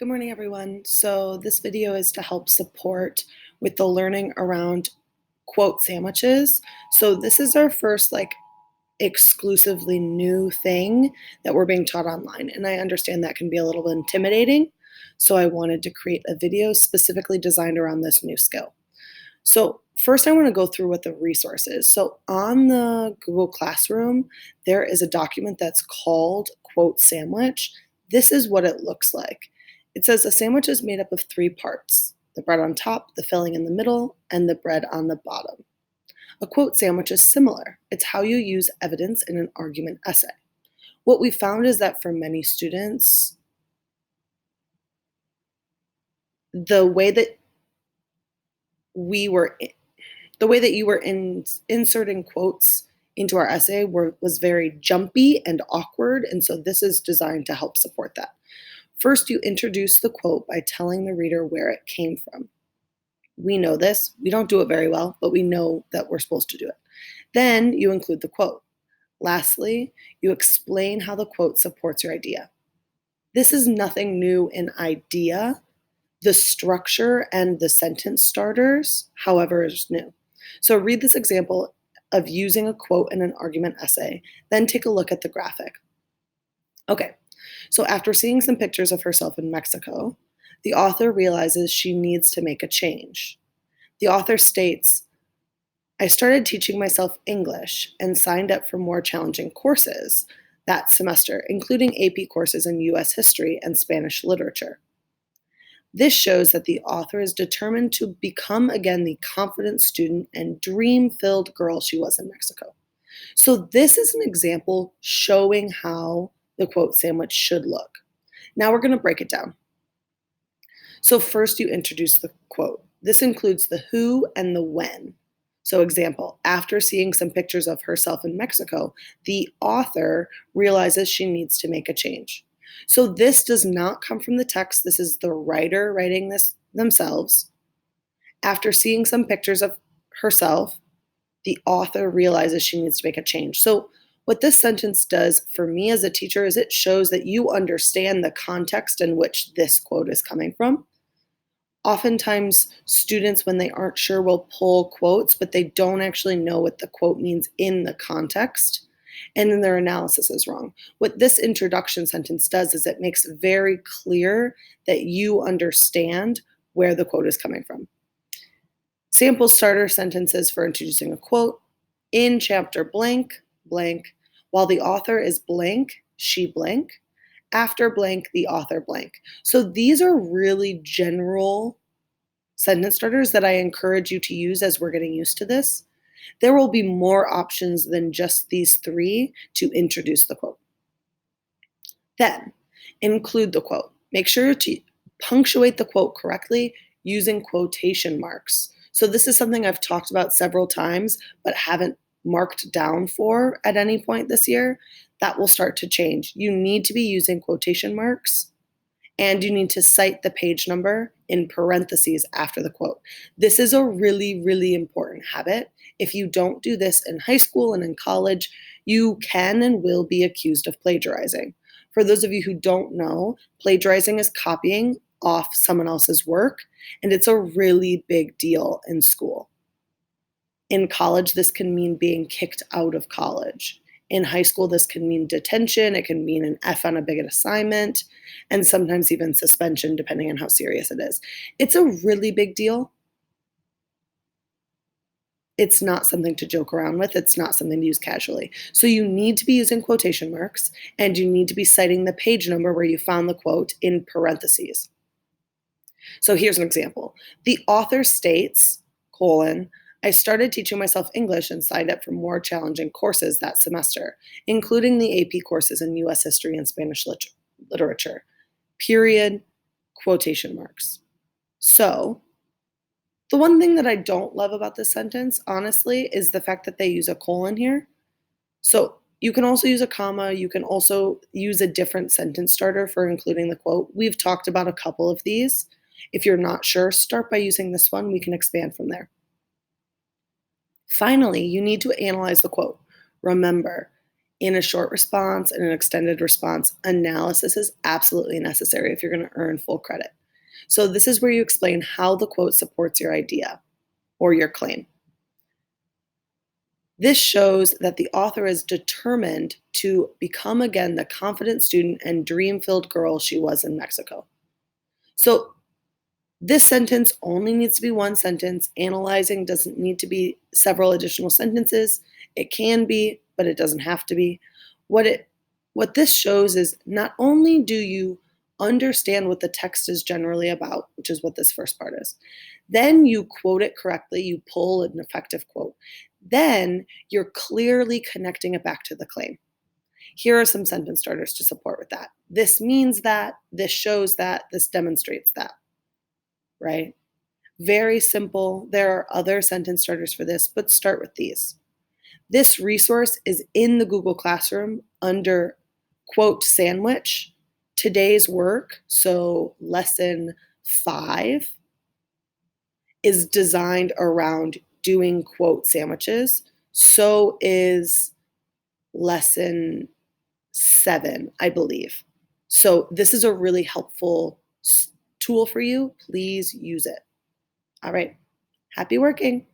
Good morning, everyone. So this video is to help support with the learning around quote sandwiches. So this is our first exclusively new thing that we're being taught online. And I understand that can be a little intimidating. So I wanted to create a video specifically designed around this new skill. So first I want to go through what the resource is. So on the Google Classroom, there is a document that's called Quote Sandwich. This is what it looks like. It says a sandwich is made up of three parts: the bread on top, the filling in the middle, and the bread on the bottom. A quote sandwich is similar. It's how you use evidence in an argument essay. What we found is that for many students, the way that we were the way that you were inserting quotes into our essay was very jumpy and awkward, and so this is designed to help support that. First, you introduce the quote by telling the reader where it came from. We know this. We don't do it very well, but we know that we're supposed to do it. Then you include the quote. Lastly, you explain how the quote supports your idea. This is nothing new in idea. The structure and the sentence starters, however, is new. So read this example of using a quote in an argument essay, then take a look at the graphic. Okay, so after seeing some pictures of herself in Mexico, the author realizes she needs to make a change. The author states, I started teaching myself English and signed up for more challenging courses that semester, including AP courses in US history and Spanish literature. This shows that the author is determined to become again the confident student and dream-filled girl she was in Mexico. So this is an example showing how the quote sandwich should look. Now we're going to break it down. So first you introduce the quote. This includes the who and the when. So example, after seeing some pictures of herself in Mexico, the author realizes she needs to make a change. So this does not come from the text. This is the writer writing this themselves. After seeing some pictures of herself, the author realizes she needs to make a change. So what this sentence does for me as a teacher is it shows that you understand the context in which this quote is coming from. Oftentimes, students, when they aren't sure, will pull quotes, but they don't actually know what the quote means in the context, and then their analysis is wrong. What this introduction sentence does is it makes very clear that you understand where the quote is coming from. Sample starter sentences for introducing a quote. In chapter blank, blank, while the author is blank, she blank. After blank, the author blank. So these are really general sentence starters that I encourage you to use as we're getting used to this. There will be more options than just these three to introduce the quote. Then, include the quote. Make sure to punctuate the quote correctly using quotation marks. So this is something I've talked about several times, but haven't marked down for at any point this year. That will start to change. You need to be using quotation marks, and you need to cite the page number in parentheses after the quote. This is a really, really important habit. If you don't do this in high school and in college, you can and will be accused of plagiarizing. For those of you who don't know, plagiarizing is copying off someone else's work, and it's a really big deal in school. In college, this can mean being kicked out of college. In high school, this can mean detention. It can mean an F on a big assignment, and sometimes even suspension, depending on how serious it is. It's a really big deal. It's not something to joke around with. It's not something to use casually. So you need to be using quotation marks, and you need to be citing the page number where you found the quote in parentheses. So here's an example. The author states, colon, I started teaching myself English and signed up for more challenging courses that semester, including the AP courses in US history and Spanish literature. Period, quotation marks. So, the one thing that I don't love about this sentence, honestly, is the fact that they use a colon here. So, you can also use a comma. You can also use a different sentence starter for including the quote. We've talked about a couple of these. If you're not sure, start by using this one. We can expand from there. Finally, you need to analyze the quote. Remember, in a short response and an extended response, analysis is absolutely necessary if you're going to earn full credit. So, this is where you explain how the quote supports your idea or your claim. This shows that the author is determined to become again the confident student and dream filled girl she was in Mexico. So, this sentence only needs to be one sentence. Analyzing doesn't need to be several additional sentences. It can be, but it doesn't have to be. What this shows is not only do you understand what the text is generally about, which is what this first part is, then you quote it correctly, you pull an effective quote. Then you're clearly connecting it back to the claim. Here are some sentence starters to support with that. This means that, this shows that, this demonstrates that, right? Very simple. There are other sentence starters for this, but start with these. This resource is in the Google Classroom under quote sandwich. Today's work, so lesson 5, is designed around doing quote sandwiches. So is lesson 7, I believe. So this is a really helpful tool for you. Please use it. All right. Happy working.